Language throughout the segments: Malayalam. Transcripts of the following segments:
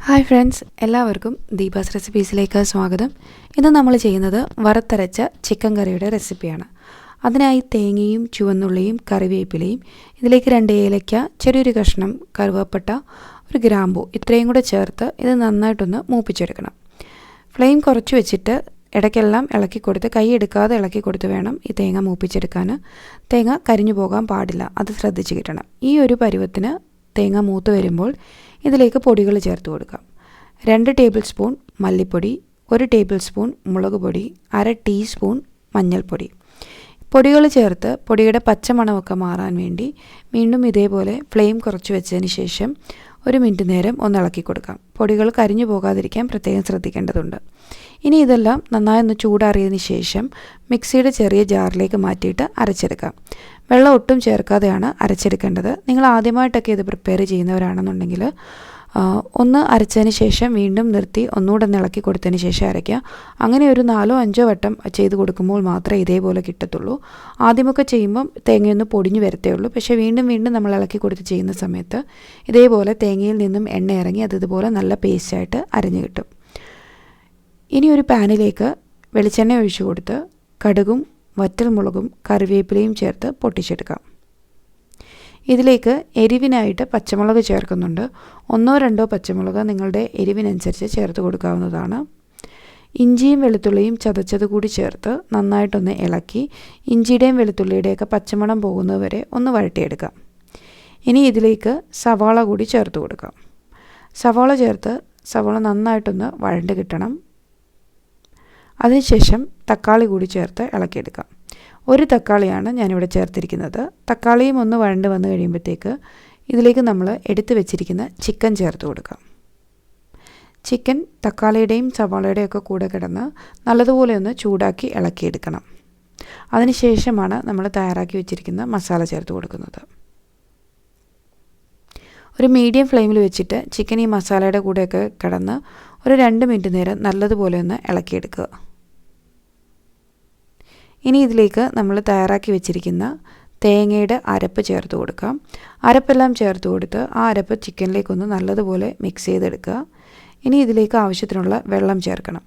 ഹായ് ഫ്രണ്ട്സ്, എല്ലാവർക്കും ദീപാസ് റെസിപ്പീസിലേക്ക് സ്വാഗതം. ഇന്ന് നമ്മൾ ചെയ്യുന്നത് വറുത്തരച്ച ചിക്കൻ കറിയുടെ റെസിപ്പിയാണ്. അതിനായി തേങ്ങയും ചുവന്നുള്ളിയും കറിവേപ്പിലയും, ഇതിലേക്ക് 2 ഏലയ്ക്ക, ചെറിയൊരു കഷ്ണം കറുവപ്പട്ട, ഒരു ഗ്രാമ്പൂ ഇത്രയും കൂടെ ചേർത്ത് ഇത് നന്നായിട്ടൊന്ന് മൂപ്പിച്ചെടുക്കണം. ഫ്ലെയിം കുറച്ച് വെച്ചിട്ട് ഇടയ്ക്കെല്ലാം ഇളക്കി കൊടുത്ത്, കൈ എടുക്കാതെ ഇളക്കി കൊടുത്ത് വേണം ഈ തേങ്ങ മൂപ്പിച്ചെടുക്കാൻ. തേങ്ങ കരിഞ്ഞു പോകാൻ പാടില്ല, അത് ശ്രദ്ധിച്ച് കിട്ടണം. ഈ ഒരു പരുവത്തിന് തേങ്ങ മൂത്ത് വരുമ്പോൾ ഇതിലേക്ക് പൊടികൾ ചേർത്ത് കൊടുക്കാം. 2 ടേബിൾ സ്പൂൺ മല്ലിപ്പൊടി, 1 ടേബിൾ സ്പൂൺ മുളക് പൊടി, 1/2 ടീസ്പൂൺ മഞ്ഞൾപ്പൊടി. പൊടികൾ ചേർത്ത് പൊടിയുടെ പച്ചമണമൊക്കെ മാറാൻ വേണ്ടി വീണ്ടും ഇതേപോലെ ഫ്ലെയിം കുറച്ച് വെച്ചതിന് ശേഷം 1 മിനിറ്റ് നേരം ഒന്ന് ഇളക്കി കൊടുക്കാം. പൊടികൾ കരിഞ്ഞു പോകാതിരിക്കാൻ പ്രത്യേകം ശ്രദ്ധിക്കേണ്ടതുണ്ട്. ഇനി ഇതെല്ലാം നന്നായി ഒന്ന് ചൂടാറിയതിന് ശേഷം മിക്സിയുടെ ചെറിയ ജാറിലേക്ക് മാറ്റിയിട്ട് അരച്ചെടുക്കാം. വെള്ളം ഒട്ടും ചേർക്കാതെയാണ് അരച്ചെടുക്കേണ്ടത്. നിങ്ങൾ ആദ്യമായിട്ടൊക്കെ ഇത് പ്രിപ്പയർ ചെയ്യുന്നവരാണെന്നുണ്ടെങ്കിൽ ഒന്ന് അരച്ചതിന് ശേഷം വീണ്ടും നിർത്തി ഒന്നുകൂടെ ഒന്ന് ഇളക്കി കൊടുത്തതിന് ശേഷം അരയ്ക്കുക. അങ്ങനെ ഒരു 4-5 വട്ടം ചെയ്ത് കൊടുക്കുമ്പോൾ മാത്രമേ ഇതേപോലെ കിട്ടത്തുള്ളൂ. ആദ്യമൊക്കെ ചെയ്യുമ്പം തേങ്ങയൊന്ന് പൊടിഞ്ഞു വരത്തേ ഉള്ളൂ. പക്ഷേ വീണ്ടും നമ്മൾ ഇളക്കി കൊടുത്ത് ചെയ്യുന്ന സമയത്ത് ഇതേപോലെ തേങ്ങയിൽ നിന്നും എണ്ണ ഇറങ്ങി അത് ഇതുപോലെ നല്ല പേസ്റ്റായിട്ട് അരഞ്ഞു കിട്ടും. ഇനി ഒരു പാനിലേക്ക് വെളിച്ചെണ്ണ ഒഴിച്ചു കൊടുത്ത് കടുകും വറ്റൽമുളകും കറിവേപ്പിലയും ചേർത്ത് പൊട്ടിച്ചെടുക്കാം. ഇതിലേക്ക് എരിവിനായിട്ട് പച്ചമുളക് ചേർക്കുന്നുണ്ട്. 1-2 പച്ചമുളക് നിങ്ങളുടെ എരിവിനനുസരിച്ച് ചേർത്ത് കൊടുക്കാവുന്നതാണ്. ഇഞ്ചിയും വെളുത്തുള്ളിയും ചതച്ചത് കൂടി ചേർത്ത് നന്നായിട്ടൊന്ന് ഇളക്കി ഇഞ്ചിയുടെയും വെളുത്തുള്ളിയുടെയൊക്കെ പച്ചമണം പോകുന്നതുവരെ ഒന്ന് വഴറ്റിയെടുക്കാം. ഇനി ഇതിലേക്ക് സവാള കൂടി ചേർത്ത് കൊടുക്കാം. സവാള ചേർത്ത് സവാള നന്നായിട്ടൊന്ന് വഴണ്ട് കിട്ടണം. അതിനുശേഷം തക്കാളി കൂടി ചേർത്ത് ഇളക്കിയെടുക്കാം. 1 തക്കാളിയാണ് ഞാനിവിടെ ചേർത്തിരിക്കുന്നത്. തക്കാളിയും ഒന്ന് വഴണ്ട് വന്ന് കഴിയുമ്പോഴത്തേക്ക് ഇതിലേക്ക് നമ്മൾ എടുത്തു വെച്ചിരിക്കുന്ന ചിക്കൻ ചേർത്ത് കൊടുക്കാം. ചിക്കൻ തക്കാളിയുടെയും സവാളയുടെയും ഒക്കെ കൂടെ കിടന്ന് നല്ലതുപോലെ ഒന്ന് ചൂടാക്കി ഇളക്കിയെടുക്കണം. അതിനുശേഷമാണ് നമ്മൾ തയ്യാറാക്കി വെച്ചിരിക്കുന്ന മസാല ചേർത്ത് കൊടുക്കുന്നത്. ഒരു മീഡിയം ഫ്ലെയിമിൽ വെച്ചിട്ട് ചിക്കൻ ഈ മസാലയുടെ കൂടെയൊക്കെ കിടന്ന് ഒരു 2 മിനിറ്റ് നേരം നല്ലതുപോലെ ഒന്ന് ഇളക്കിയെടുക്കുക. ഇനി ഇതിലേക്ക് നമ്മൾ തയ്യാറാക്കി വെച്ചിരിക്കുന്ന തേങ്ങയുടെ അരപ്പ് ചേർത്ത് കൊടുക്കാം. അരപ്പെല്ലാം ചേർത്ത് കൊടുത്ത് ആ അരപ്പ് ചിക്കനിലേക്കൊന്ന് നല്ലതുപോലെ മിക്സ് ചെയ്തെടുക്കുക. ഇനി ഇതിലേക്ക് ആവശ്യത്തിനുള്ള വെള്ളം ചേർക്കണം.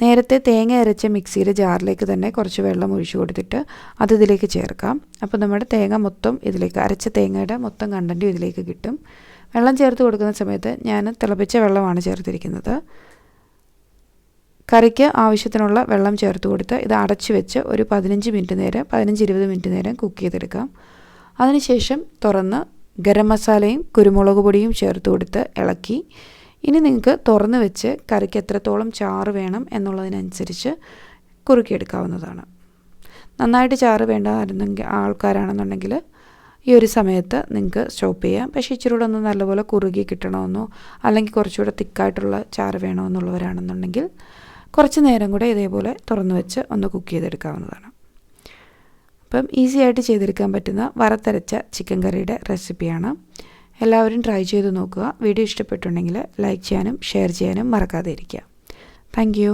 നേരത്തെ തേങ്ങ അരച്ച മിക്സിയുടെ ജാറിലേക്ക് തന്നെ കുറച്ച് വെള്ളം ഒഴിച്ചു കൊടുത്തിട്ട് അത് ഇതിലേക്ക് ചേർക്കാം. അപ്പോൾ നമ്മുടെ തേങ്ങ മൊത്തം ഇതിലേക്ക് അരച്ച തേങ്ങയുടെ മൊത്തം കണ്ടൻറ്റും ഇതിലേക്ക് കിട്ടും. വെള്ളം ചേർത്ത് കൊടുക്കുന്ന സമയത്ത് ഞാൻ തിളപ്പിച്ച വെള്ളമാണ് ചേർത്തിരിക്കുന്നത്. കറിക്ക് ആവശ്യത്തിനുള്ള വെള്ളം ചേർത്ത് കൊടുത്ത് ഇത് അടച്ചു വെച്ച് ഒരു 15-20 മിനിറ്റ് നേരം കുക്ക് ചെയ്തെടുക്കാം. അതിനുശേഷം തുറന്ന് ഗരം മസാലയും കുരുമുളക് പൊടിയും ചേർത്ത് കൊടുത്ത് ഇളക്കി ഇനി നിങ്ങൾക്ക് തുറന്ന് വെച്ച് കറിക്ക് എത്രത്തോളം ചാറ് വേണം എന്നുള്ളതിനനുസരിച്ച് കുറുക്കിയെടുക്കാവുന്നതാണ്. നന്നായിട്ട് ചാറ് വേണ്ട ആൾക്കാരാണെന്നുണ്ടെങ്കിൽ ഈ ഒരു സമയത്ത് നിങ്ങൾക്ക് സ്റ്റോപ്പ് ചെയ്യാം. പക്ഷേ ഇച്ചിരി കൂടെ ഒന്ന് നല്ലപോലെ കുറുകി കിട്ടണമെന്നോ അല്ലെങ്കിൽ കുറച്ചുകൂടെ തിക്കായിട്ടുള്ള ചാറ് വേണമെന്നുള്ളവരാണെന്നുണ്ടെങ്കിൽ കുറച്ച് നേരം കൂടെ ഇതേപോലെ തുറന്ന് വെച്ച് ഒന്ന് കുക്ക് ചെയ്തെടുക്കാവുന്നതാണ്. അപ്പം ഈസി ആയിട്ട് ചെയ്തെടുക്കാൻ പറ്റുന്ന വറുത്തരച്ച ചിക്കൻ കറിയുടെ റെസിപ്പിയാണ്. എല്ലാവരും ട്രൈ ചെയ്ത് നോക്കുക. വീഡിയോ ഇഷ്ടപ്പെട്ടുണ്ടെങ്കിൽ ലൈക്ക് ചെയ്യാനും ഷെയർ ചെയ്യാനും മറക്കാതെ ഇരിക്കുക. Thank you.